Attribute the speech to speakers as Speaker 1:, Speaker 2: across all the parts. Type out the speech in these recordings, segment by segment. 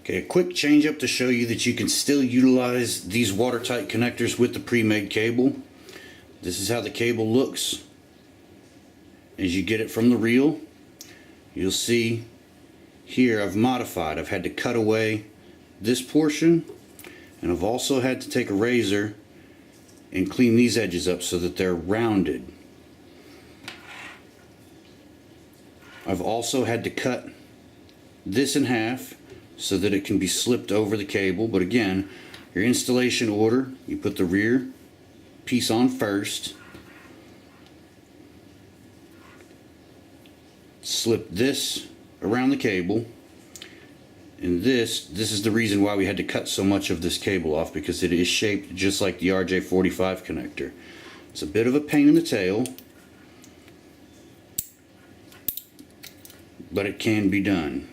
Speaker 1: Okay, a quick change up to show you that you can still utilize these watertight connectors with the pre-made cable. This is how the cable looks as you get it from the reel. You'll see here I've modified. I've had to cut away this portion, and I've also had to take a razor and clean these edges up so that they're rounded. I've also had to cut this in half so that it can be slipped over the cable. But again, your installation order, you put the rear piece on first, slip this around the cable, and this is the reason why we had to cut so much of this cable off, because it is shaped just like the RJ45 connector. It's a bit of a pain in the tail, but it can be done.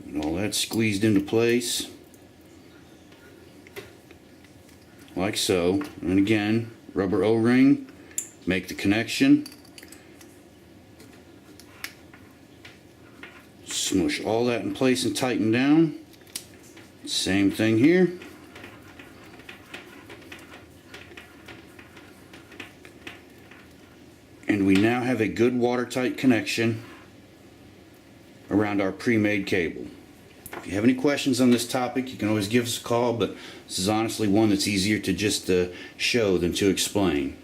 Speaker 1: And all that's squeezed into place like so. And again, rubber O-ring, make the connection, smush all that in place and tighten down. Same thing here. And we now have a good watertight connection around our pre-made cable. If you have any questions on this topic, you can always give us a call, but this is honestly one that's easier to just show than to explain.